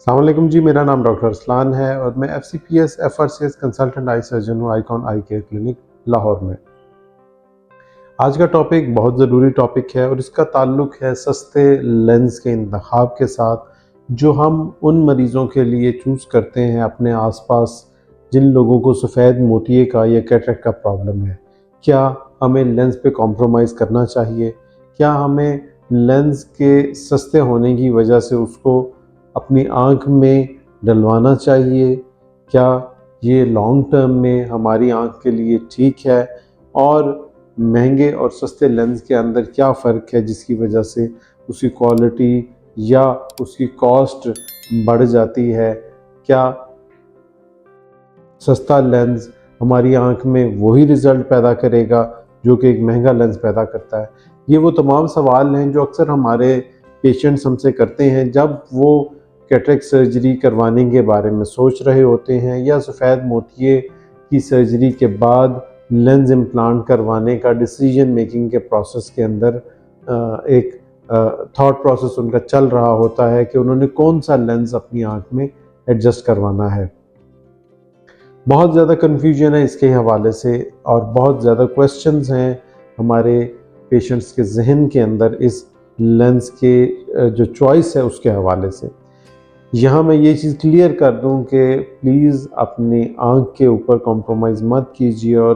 अस्सलाम वालेकुम जी, मेरा नाम डॉक्टर अरसलान है और मैं FCPS FRCS consultant eye surgeon हूँ आइकॉन आई केयर क्लिनिक लाहौर में। आज का टॉपिक बहुत ज़रूरी टॉपिक है और इसका ताल्लुक है सस्ते लेंस के इंतखाब के साथ, जो हम उन मरीज़ों के लिए चूज़ करते हैं अपने आसपास जिन लोगों को सफ़ेद मोतिये का या कैटरेक्ट का प्रॉब्लम है। क्या हमें लेंस पे कॉम्प्रोमाइज़ करना चाहिए? क्या हमें लेंस के सस्ते होने की वजह से उसको अपनी आँख में डलवाना चाहिए? क्या ये लॉन्ग टर्म में हमारी आँख के लिए ठीक है? और महंगे और सस्ते लेंस के अंदर क्या फ़र्क है जिसकी वजह से उसकी क्वालिटी या उसकी कॉस्ट बढ़ जाती है? क्या सस्ता लेंस हमारी आँख में वही रिज़ल्ट पैदा करेगा जो कि एक महंगा लेंस पैदा करता है? ये वो तमाम सवाल हैं जो अक्सर हमारे पेशेंट्स हमसे करते हैं जब वो कैटरेक्ट सर्जरी करवाने के बारे में सोच रहे होते हैं या सफ़ेद मोतिये की सर्जरी के बाद लेंस इम्प्लांट करवाने का डिसीजन मेकिंग के प्रोसेस के अंदर एक थॉट प्रोसेस उनका चल रहा होता है कि उन्होंने कौन सा लेंस अपनी आँख में एडजस्ट करवाना है। बहुत ज़्यादा कन्फ्यूजन है इसके हवाले से और बहुत ज़्यादा क्वेश्चंस हैं हमारे पेशेंट्स के जहन के अंदर इस लेंस के जो चॉइस है उसके हवाले से। यहाँ मैं ये चीज़ क्लियर कर दूँ कि प्लीज़ अपनी आँख के ऊपर कॉम्प्रोमाइज़ मत कीजिए और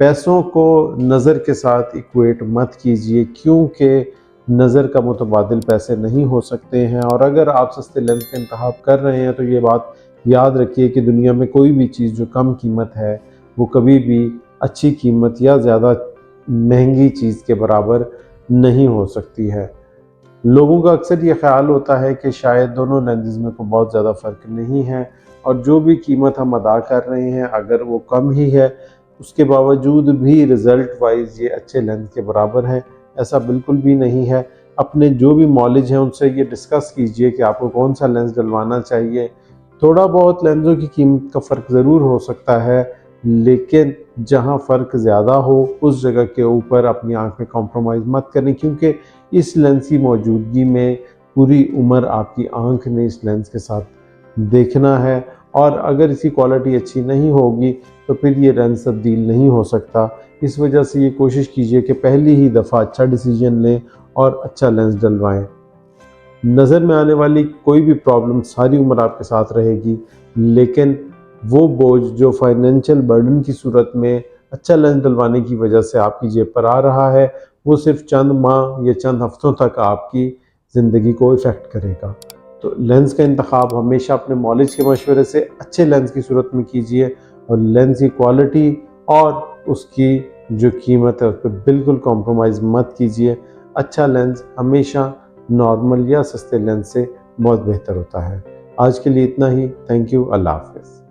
पैसों को नज़र के साथ इक्वेट मत कीजिए, क्योंकि नज़र का मुतबादिल पैसे नहीं हो सकते हैं। और अगर आप सस्ते लेंस का इंतखाब कर रहे हैं तो ये बात याद रखिए कि दुनिया में कोई भी चीज़ जो कम कीमत है वो कभी भी अच्छी कीमत या ज़्यादा महंगी चीज़ के बराबर नहीं हो सकती है। लोगों का अक्सर ये ख्याल होता है कि शायद दोनों लेंसेज में कोई बहुत ज़्यादा फ़र्क नहीं है और जो भी कीमत हम अदा कर रहे हैं अगर वो कम ही है, उसके बावजूद भी रिज़ल्ट वाइज ये अच्छे लेंस के बराबर है। ऐसा बिल्कुल भी नहीं है। अपने जो भी मॉलेज हैं उनसे ये डिस्कस कीजिए कि आपको कौन सा लेंस डलवाना चाहिए। थोड़ा बहुत लेंसों की कीमत का फ़र्क ज़रूर हो सकता है, लेकिन जहाँ फ़र्क ज़्यादा हो उस जगह के ऊपर अपनी आँख में कॉम्प्रोमाइज़ मत करें, क्योंकि इस लेंस की मौजूदगी में पूरी उम्र आपकी आँख ने इस लेंस के साथ देखना है और अगर इसकी क्वालिटी अच्छी नहीं होगी तो फिर ये लेंस तब्दील नहीं हो सकता। इस वजह से ये कोशिश कीजिए कि पहली ही दफ़ा अच्छा डिसीजन लें और अच्छा लेंस डलवाएँ। नज़र में आने वाली कोई भी प्रॉब्लम सारी उम्र आपके साथ रहेगी, लेकिन वो बोझ जो फाइनेंशियल बर्डन की सूरत में अच्छा लेंस डलवाने की वजह से आपकी जेब पर आ रहा है, वो सिर्फ चंद माह या चंद हफ्तों तक आपकी ज़िंदगी को इफ़ेक्ट करेगा। तो लेंस का इंतखाब हमेशा अपने मॉलिज के मशवरे से अच्छे लेंस की सूरत में कीजिए और लेंस की क्वालिटी और उसकी जो कीमत है उस पर बिल्कुल कॉम्प्रोमाइज़ मत कीजिए। अच्छा लेंस हमेशा नॉर्मल या सस्ते लेंस से बहुत बेहतर होता है। आज के लिए इतना ही। Thank you. अल्लाह हाफ़िज़।